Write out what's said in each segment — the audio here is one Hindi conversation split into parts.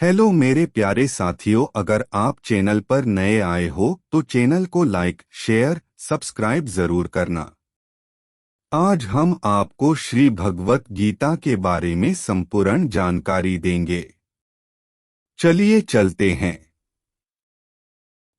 हेलो मेरे प्यारे साथियों, अगर आप चैनल पर नए आए हो तो चैनल को लाइक, शेयर, सब्सक्राइब जरूर करना। आज हम आपको श्री भगवत गीता के बारे में संपूर्ण जानकारी देंगे। चलिए चलते हैं।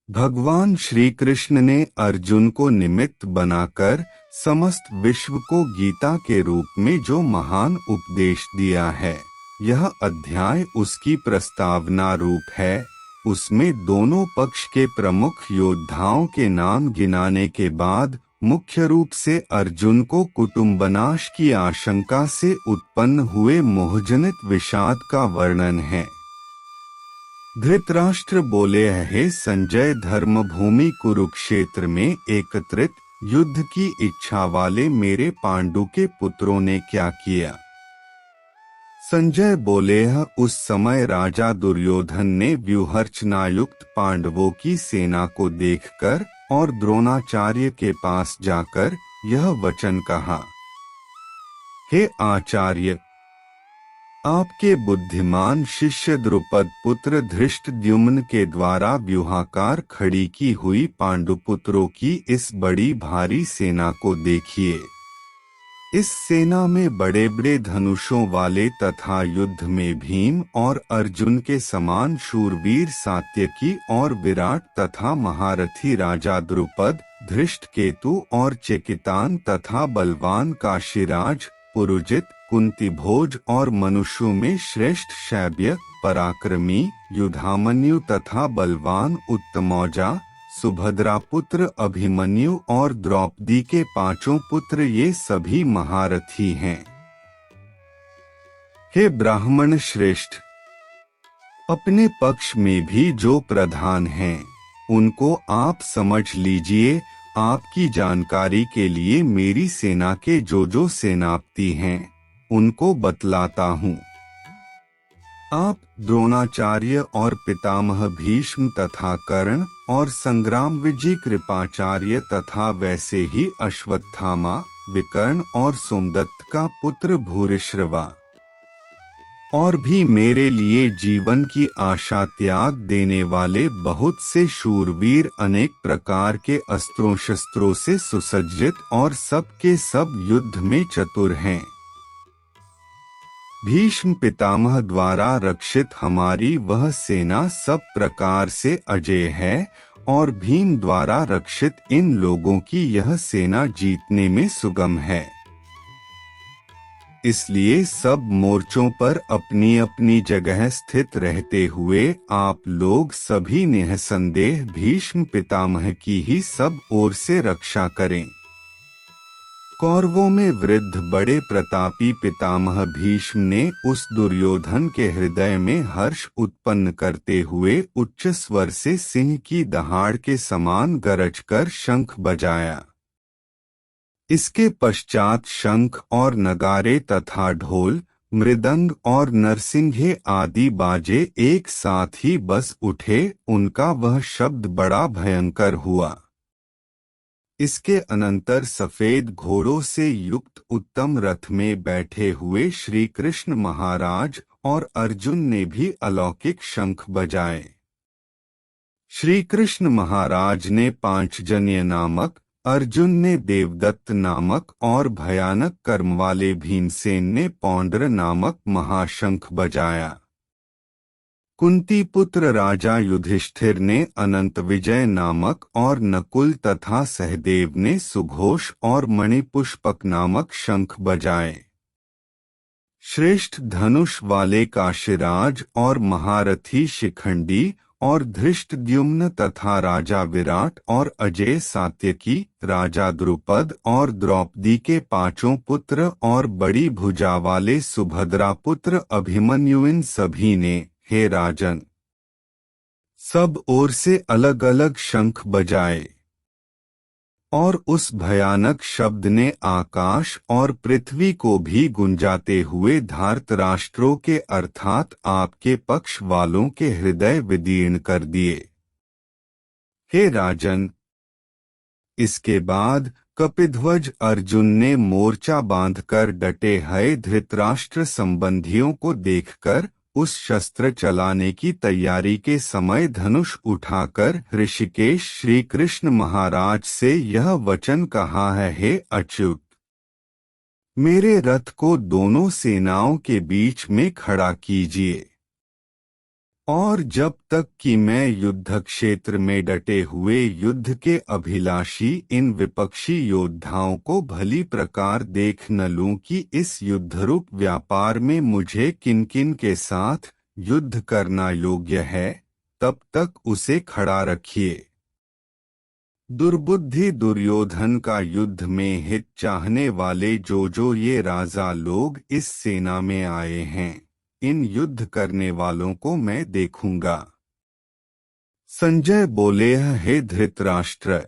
भगवान श्री कृष्ण ने अर्जुन को निमित्त बनाकर समस्त विश्व को गीता के रूप में जो महान उपदेश दिया है, यह अध्याय उसकी प्रस्तावना रूप है। उसमें दोनों पक्ष के प्रमुख योद्धाओं के नाम गिनाने के बाद मुख्य रूप से अर्जुन को कुटुंबनाश की आशंका से उत्पन्न हुए मोहजनित विषाद का वर्णन है। धृतराष्ट्र बोले, हे संजय, धर्मभूमि कुरुक्षेत्र में एकत्रित युद्ध की इच्छा वाले मेरे पांडु के पुत्रों ने क्या किया। संजय बोले, उस समय राजा दुर्योधन ने व्यूहरचनायुक्त पांडवों की सेना को देखकर और द्रोणाचार्य के पास जाकर यह वचन कहा, हे आचार्य, आपके बुद्धिमान शिष्य द्रुपद पुत्र धृष्टद्युम्न के द्वारा व्यूहाकार खड़ी की हुई पांडुपुत्रों की इस बड़ी भारी सेना को देखिए। इस सेना में बड़े बड़े धनुषों वाले तथा युद्ध में भीम और अर्जुन के समान शूरवीर सात्यकी और विराट तथा महारथी राजा द्रुपद, धृष्टकेतु और चेकितान तथा बलवान काशीराज, पुरुजित, कुंतीभोज और मनुष्यों में श्रेष्ठ शैब्य, पराक्रमी युधामन्यु तथा बलवान उत्तमौजा, सुभद्रा पुत्र अभिमन्यु और द्रौपदी के पांचों पुत्र, ये सभी महारथी हैं। हे ब्राह्मण श्रेष्ठ, अपने पक्ष में भी जो प्रधान हैं, उनको आप समझ लीजिए। आपकी जानकारी के लिए मेरी सेना के जो सेनापति हैं, उनको बतलाता हूँ। आप द्रोणाचार्य और पितामह भीष्म तथा कर्ण और संग्राम विजय कृपाचार्य तथा वैसे ही अश्वत्थामा, विकर्ण और सोमदत्त का पुत्र भूरिश्रवा, और भी मेरे लिए जीवन की आशा त्याग देने वाले बहुत से शूरवीर अनेक प्रकार के अस्त्रों शस्त्रों से सुसज्जित और सब के सब युद्ध में चतुर हैं। भीष्म पितामह द्वारा रक्षित हमारी वह सेना सब प्रकार से अजेय है और भीम द्वारा रक्षित इन लोगों की यह सेना जीतने में सुगम है। इसलिए सब मोर्चों पर अपनी अपनी जगह स्थित रहते हुए आप लोग सभी निःसंदेह भीष्म पितामह की ही सब ओर से रक्षा करें। कौरवों में वृद्ध बड़े प्रतापी पितामह भीष्म ने उस दुर्योधन के हृदय में हर्ष उत्पन्न करते हुए उच्च स्वर से सिंह की दहाड़ के समान गरजकर शंख बजाया। इसके पश्चात शंख और नगारे तथा ढोल, मृदंग और नरसिंघे आदि बाजे एक साथ ही बस उठे। उनका वह शब्द बड़ा भयंकर हुआ। इसके अनंतर सफेद घोड़ों से युक्त उत्तम रथ में बैठे हुए श्री कृष्ण महाराज और अर्जुन ने भी अलौकिक शंख बजाए। श्री कृष्ण महाराज ने पांचजन्य नामक, अर्जुन ने देवदत्त नामक और भयानक कर्म वाले भीमसेन ने पौंड्र नामक महाशंख बजाया। कुंती पुत्र राजा युधिष्ठिर ने अनंत विजय नामक और नकुल तथा सहदेव ने सुघोष और मणिपुष्पक नामक शंख बजाए। श्रेष्ठ धनुष वाले काशीराज और महारथी शिखंडी और धृष्टद्युम्न तथा राजा विराट और अजय सात्यकी, राजा द्रुपद और द्रौपदी के पांचों पुत्र और बड़ी भुजा वाले सुभद्रा पुत्र अभिमन्यु, इन सभी ने, हे राजन, सब ओर से अलग अलग शंख बजाए। और उस भयानक शब्द ने आकाश और पृथ्वी को भी गुंजाते हुए धार्तराष्ट्रों के अर्थात आपके पक्ष वालों के हृदय विदीर्ण कर दिए। हे राजन, इसके बाद कपिध्वज अर्जुन ने मोर्चा बांधकर डटे हुए धृतराष्ट्र संबंधियों को देखकर उस शस्त्र चलाने की तैयारी के समय धनुष उठाकर ऋषिकेश श्री कृष्ण महाराज से यह वचन कहा है, हे अच्युत, मेरे रथ को दोनों सेनाओं के बीच में खड़ा कीजिए, और जब तक कि मैं युद्ध क्षेत्र में डटे हुए युद्ध के अभिलाषी इन विपक्षी योद्धाओं को भली प्रकार देख न लूं कि इस युद्धरूप व्यापार में मुझे किन किन के साथ युद्ध करना योग्य है, तब तक उसे खड़ा रखिए। दुर्बुद्धि दुर्योधन का युद्ध में हित चाहने वाले जो ये राजा लोग इस सेना में आए हैं, इन युद्ध करने वालों को मैं देखूंगा। संजय बोले, हे धृतराष्ट्र,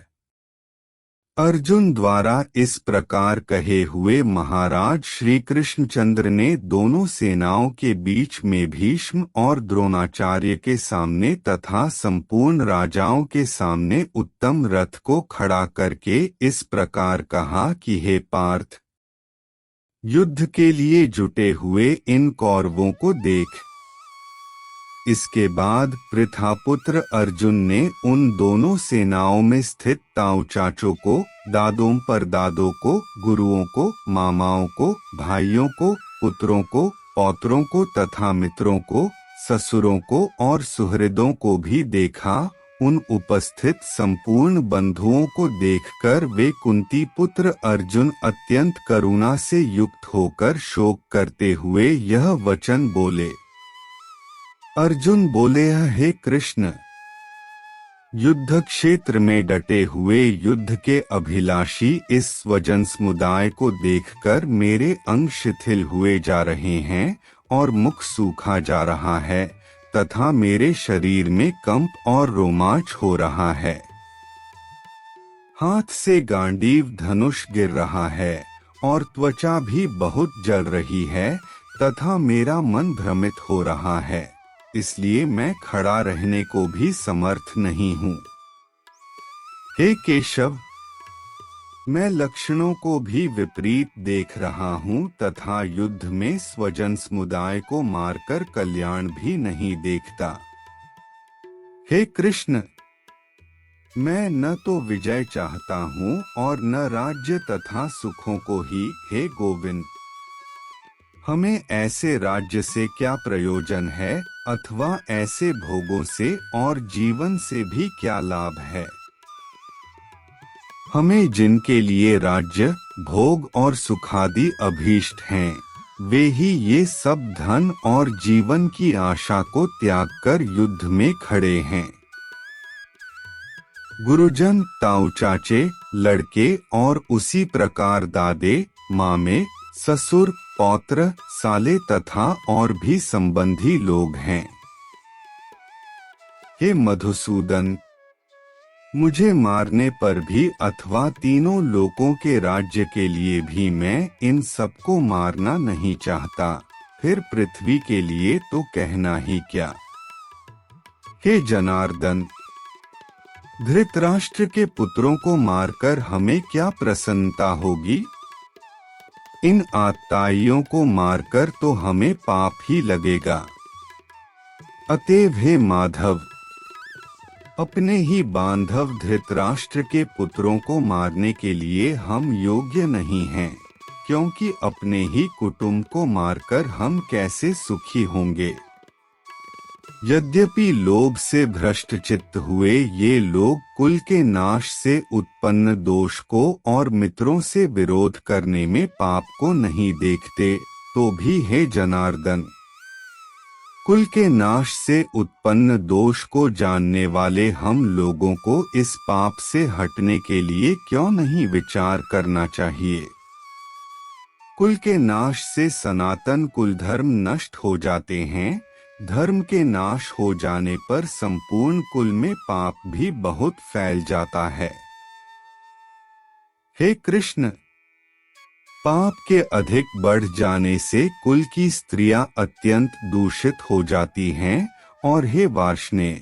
अर्जुन द्वारा इस प्रकार कहे हुए महाराज श्री कृष्णचंद्र ने दोनों सेनाओं के बीच में भीष्म और द्रोणाचार्य के सामने तथा संपूर्ण राजाओं के सामने उत्तम रथ को खड़ा करके इस प्रकार कहा कि हे पार्थ, युद्ध के लिए जुटे हुए इन कौरवों को देख। इसके बाद पृथापुत्र अर्जुन ने उन दोनों सेनाओं में स्थित ताऊ चाचों को, दादों परदादों को, गुरुओं को, मामाओं को, भाइयों को, पुत्रों को, पौत्रों को तथा मित्रों को, ससुरों को और सुहृदों को भी देखा। उन उपस्थित संपूर्ण बंधुओं को देखकर वे कुंती पुत्र अर्जुन अत्यंत करुणा से युक्त होकर शोक करते हुए यह वचन बोले। अर्जुन बोले, हे कृष्ण, युद्ध क्षेत्र में डटे हुए युद्ध के अभिलाषी इस स्वजन समुदाय को देखकर मेरे अंग शिथिल हुए जा रहे हैं और मुख सूखा जा रहा है तथा मेरे शरीर में कंप और रोमांच हो रहा है। हाथ से गांडीव धनुष गिर रहा है और त्वचा भी बहुत जल रही है तथा मेरा मन भ्रमित हो रहा है, इसलिए मैं खड़ा रहने को भी समर्थ नहीं हूँ। हे केशव, मैं लक्षणों को भी विपरीत देख रहा हूँ तथा युद्ध में स्वजन समुदाय को मारकर कल्याण भी नहीं देखता। हे कृष्ण, मैं न तो विजय चाहता हूँ और न राज्य तथा सुखों को ही। हे गोविंद, हमें ऐसे राज्य से क्या प्रयोजन है अथवा ऐसे भोगों से और जीवन से भी क्या लाभ है। हमें जिनके लिए राज्य, भोग और सुखादि अभीष्ट हैं, वे ही ये सब धन और जीवन की आशा को त्याग कर युद्ध में खड़े हैं। गुरुजन, ताऊ चाचे, लड़के और उसी प्रकार दादे, मामे, ससुर, पौत्र, साले तथा और भी संबंधी लोग हैं। हे मधुसूदन, मुझे मारने पर भी अथवा तीनों लोकों के राज्य के लिए भी मैं इन सबको मारना नहीं चाहता, फिर पृथ्वी के लिए तो कहना ही क्या। हे जनार्दन, धृतराष्ट्र के पुत्रों को मारकर हमें क्या प्रसन्नता होगी। इन आत्ताइयों को मारकर तो हमें पाप ही लगेगा। अतएव हे माधव, अपने ही बांधव धृतराष्ट्र के पुत्रों को मारने के लिए हम योग्य नहीं हैं, क्योंकि अपने ही कुटुंब को मारकर हम कैसे सुखी होंगे। यद्यपि लोभ से भ्रष्ट चित्त हुए ये लोग कुल के नाश से उत्पन्न दोष को और मित्रों से विरोध करने में पाप को नहीं देखते, तो भी हे जनार्दन, कुल के नाश से उत्पन्न दोष को जानने वाले हम लोगों को इस पाप से हटने के लिए क्यों नहीं विचार करना चाहिए। कुल के नाश से सनातन कुल धर्म नष्ट हो जाते हैं। धर्म के नाश हो जाने पर संपूर्ण कुल में पाप भी बहुत फैल जाता है। हे कृष्ण, पाप के अधिक बढ़ जाने से कुल की स्त्रियां अत्यंत दूषित हो जाती हैं और हे वार्ष्णेय,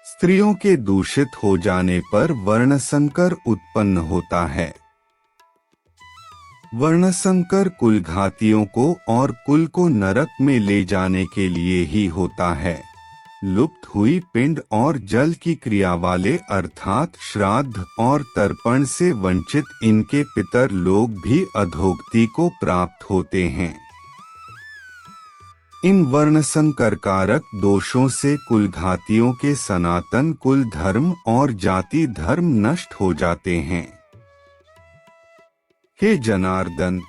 स्त्रियों के दूषित हो जाने पर वर्ण संकर उत्पन्न होता है। वर्णसंकर कुलघातियों को और कुल को नरक में ले जाने के लिए ही होता है। लुप्त हुई पिंड और जल की क्रिया वाले अर्थात श्राद्ध और तर्पण से वंचित इनके पितर लोग भी अधोगति को प्राप्त होते हैं। इन वर्णसंकर कारक दोषों से कुलघातियों के सनातन कुल धर्म और जाति धर्म नष्ट हो जाते हैं। हे जनार्दन,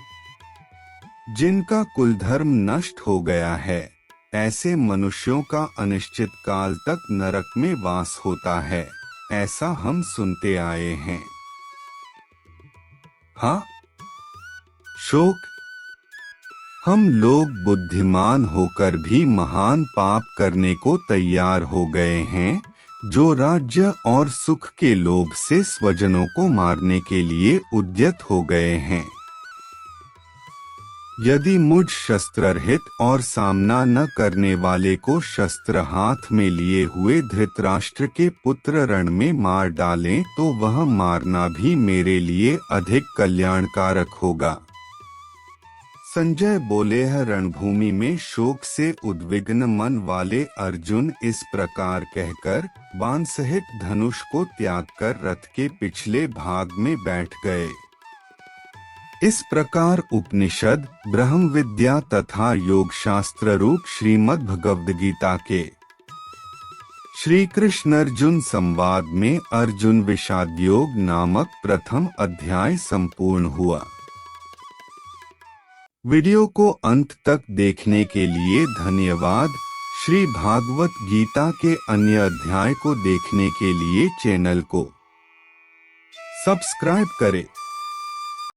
जिनका कुल धर्म नष्ट हो गया है, ऐसे मनुष्यों का अनिश्चित काल तक नरक में वास होता है, ऐसा हम सुनते आए हैं। हाँ, शोक, हम लोग बुद्धिमान होकर भी महान पाप करने को तैयार हो गए हैं, जो राज्य और सुख के लोभ से स्वजनों को मारने के लिए उद्यत हो गए हैं। यदि मुझ शस्त्ररहित और सामना न करने वाले को शस्त्र हाथ में लिए हुए धृतराष्ट्र के पुत्र रण में मार डालें तो वह मारना भी मेरे लिए अधिक कल्याणकारक होगा। संजय बोले है। रणभूमि में शोक से उद्विग्न मन वाले अर्जुन इस प्रकार कहकर बाण सहित धनुष को त्याग कर रथ के पिछले भाग में बैठ गए। इस प्रकार उपनिषद, ब्रह्म विद्या तथा योग शास्त्र रूप श्रीमद् भगवद गीता के श्री कृष्ण अर्जुन संवाद में अर्जुन विषाद योग नामक प्रथम अध्याय संपूर्ण हुआ। वीडियो को अंत तक देखने के लिए धन्यवाद। श्री भागवत गीता के अन्य अध्याय को देखने के लिए चैनल को सब्सक्राइब करें।